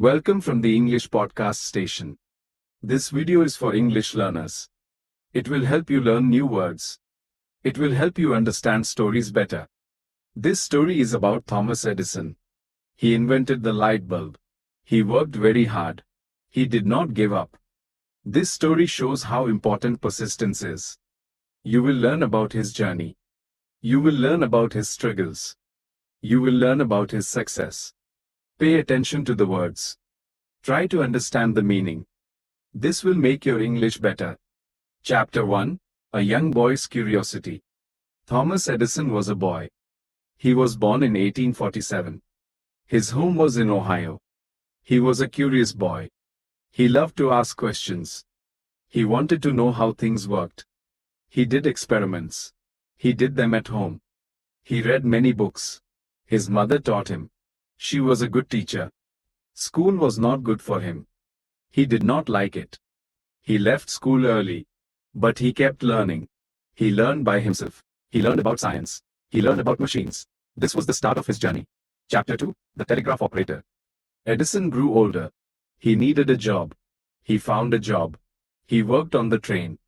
Welcome from the English podcast station. This video is for English learners. It will help you learn new words. It will help you understand stories better. This story is about Thomas Edison. He invented the light bulb. He worked very hard. He did not give up. This story shows how important persistence is. You will learn about his journey. You will learn about his struggles. You will learn about his success. Pay attention to the words. Try to understand the meaning. This will make your English better. Chapter 1. A Young Boy's Curiosity. Thomas Edison was a boy. He was born in 1847. His home was in Ohio. He was a curious boy. He loved to ask questions. He wanted to know how things worked. He did experiments. He did them at home. He read many books. His mother taught him. She was a good teacher. School was not good for him. He did not like it. He left school early. But he kept learning. He learned by himself. He learned about science. He learned about machines. This was the start of his journey. Chapter 2. The Telegraph Operator. Edison grew older. He needed a job. He found a job. He worked on the train.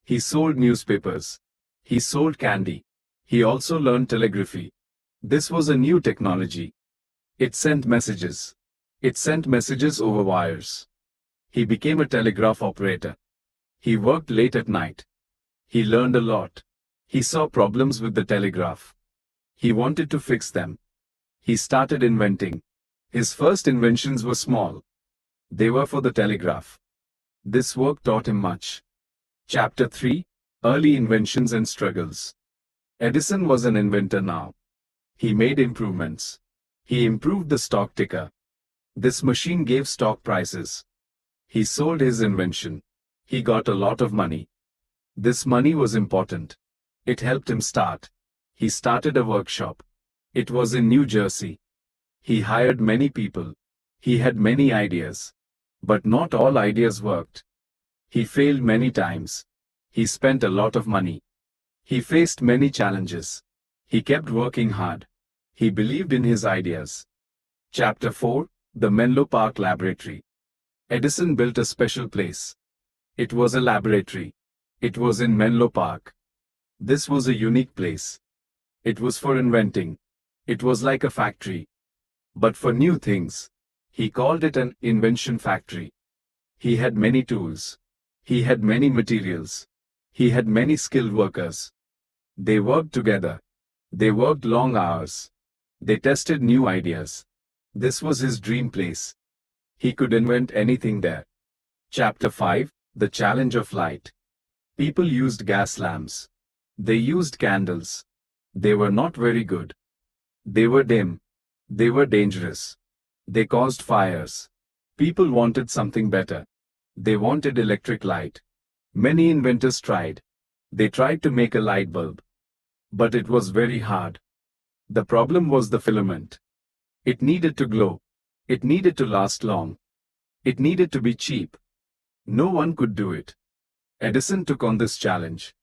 He sold newspapers. He sold candy. He also learned telegraphy. This was a new technology. It sent messages. It sent messages over wires. He became a telegraph operator. He worked late at night. He learned a lot. He saw problems with the telegraph. He wanted to fix them. He started inventing. His first inventions were small. They were for the telegraph. This work taught him much. Chapter 3. Early Inventions and Struggles. Edison was an inventor now. He made improvements. He improved the stock ticker. This machine gave stock prices. He sold his invention. He got a lot of money. This money was important. It helped him start. He started a workshop. It was in New Jersey. He hired many people. He had many ideas. But not all ideas worked. He failed many times. He spent a lot of money. He faced many challenges. He kept working hard. He believed in his ideas. Chapter 4. The Menlo Park Laboratory. Edison built a special place. It was a laboratory. It was in Menlo Park. This was a unique place. It was for inventing. It was like a factory. But for new things. He called it an invention factory. He had many tools. He had many materials. He had many skilled workers. They worked together. They worked long hours. They tested new ideas. This was his dream place. He could invent anything there. Chapter 5. The Challenge of Light. People used gas lamps. They used candles. They were not very good. They were dim. They were dangerous. They caused fires. People wanted something better. They wanted electric light. Many inventors tried. They tried to make a light bulb. But it was very hard. The problem was the filament. It needed to glow. It needed to last long. It needed to be cheap. No one could do it. Edison took on this challenge.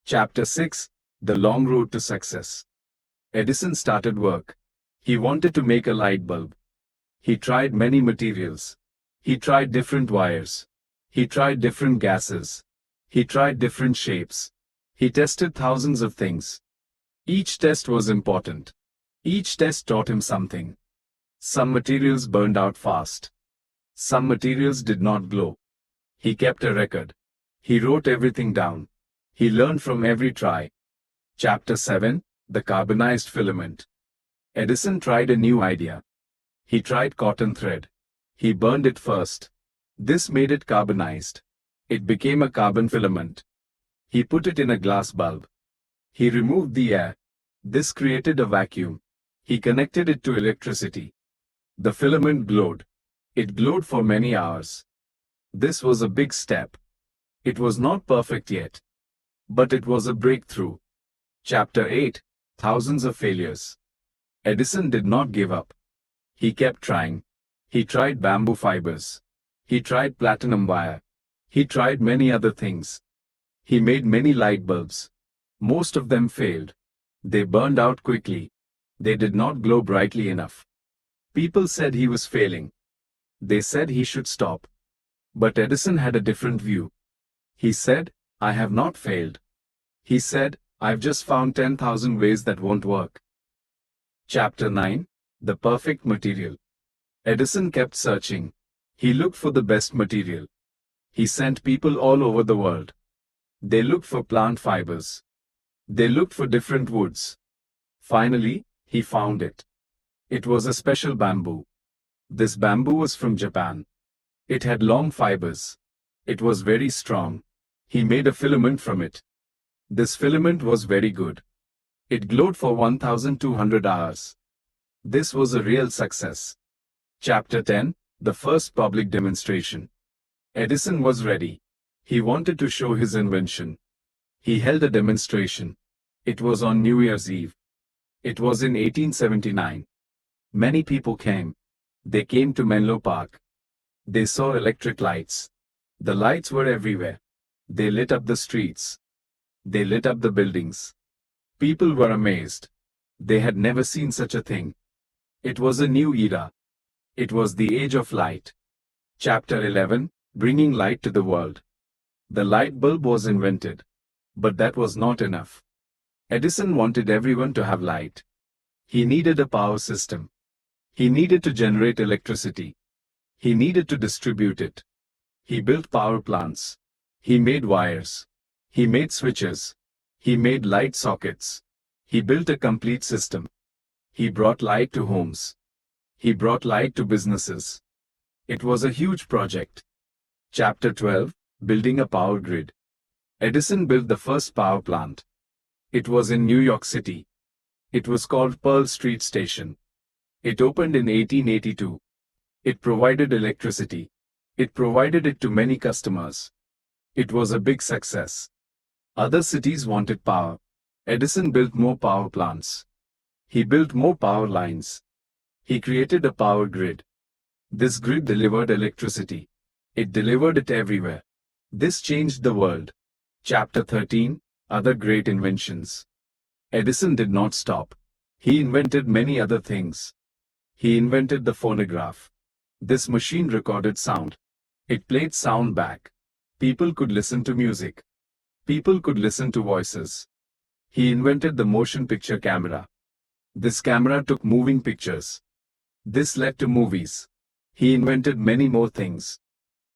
Chapter 6. The Long Road to Success. Edison started work. He wanted to make a light bulb. He tried many materials. He tried different wires. He tried different gases. He tried different shapes. He tested thousands of things. Each test was important. Each test taught him something. Some materials burned out fast. Some materials did not glow. He kept a record. He wrote everything down. He learned from every try. Chapter 7. The Carbonized Filament. Edison tried a new idea. He tried cotton thread. He burned it first. This made it carbonized. It became a carbon filament. He put it in a glass bulb. He removed the air. This created a vacuum. He connected it to electricity. The filament glowed. It glowed for many hours. This was a big step. It was not perfect yet. But it was a breakthrough. Chapter 8. Thousands of Failures. Edison did not give up. He kept trying. He tried bamboo fibers. He tried platinum wire. He tried many other things. He made many light bulbs. Most of them failed. They burned out quickly. They did not glow brightly enough. People said he was failing. They said he should stop. But Edison had a different view. He said, I have not failed. He said, I've just found 10,000 ways that won't work. Chapter 9. The Perfect Material. Edison kept searching. He looked for the best material. He sent people all over the world. They looked for plant fibers. They looked for different woods. Finally, he found it. It was a special bamboo. This bamboo was from Japan. It had long fibers. It was very strong. He made a filament from it. This filament was very good. It glowed for 1,200 hours. This was a real success. Chapter 10. The First Public Demonstration. Edison was ready. He wanted to show his invention. He held a demonstration. It was on New Year's Eve. It was in 1879. Many people came. They came to Menlo Park. They saw electric lights. The lights were everywhere. They lit up the streets. They lit up the buildings. People were amazed. They had never seen such a thing. It was a new era. It was the age of light. Chapter 11. Bringing light to the world. The light bulb was invented. But that was not enough. Edison wanted everyone to have light. He needed a power system. He needed to generate electricity. He needed to distribute it. He built power plants. He made wires. He made switches. He made light sockets. He built a complete system. He brought light to homes. He brought light to businesses. It was a huge project. Chapter 12. Building a power grid. Edison built the first power plant. It was in New York City. It was called Pearl Street Station. It opened in 1882. It provided electricity. It provided it to many customers. It was a big success. Other cities wanted power. Edison built more power plants. He built more power lines. He created a power grid. This grid delivered electricity. It delivered it everywhere. This changed the world. Chapter 13. Other great inventions. Edison did not stop. He invented many other things. He invented the phonograph. This machine recorded sound. It played sound back. People could listen to music. People could listen to voices. He invented the motion picture camera. This camera took moving pictures. This led to movies. He invented many more things.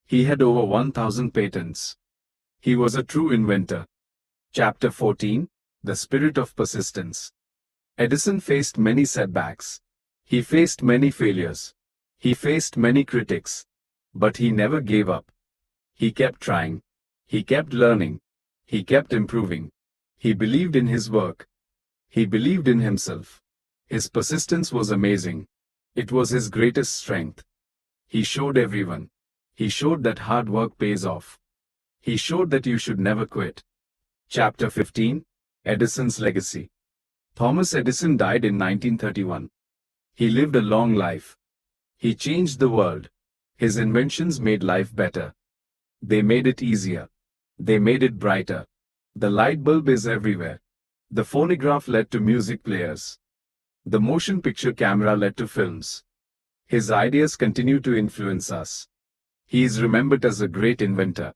He had over 1,000 patents. He was a true inventor. Chapter 14. The Spirit of Persistence. Edison faced many setbacks. He faced many failures. He faced many critics. But he never gave up. He kept trying. He kept learning. He kept improving. He believed in his work. He believed in himself. His persistence was amazing. It was his greatest strength. He showed everyone. He showed that hard work pays off. He showed that you should never quit. Chapter 15. Edison's Legacy. Thomas Edison died in 1931. He lived a long life. He changed the world. His inventions made life better. They made it easier. They made it brighter. The light bulb is everywhere. The phonograph led to music players. The motion picture camera led to films. His ideas continue to influence us. He is remembered as a great inventor.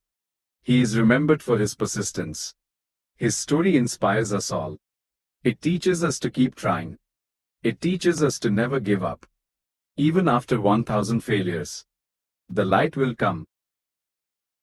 He is remembered for his persistence. His story inspires us all. It teaches us to keep trying. It teaches us to never give up. Even after 1,000 failures, the light will come.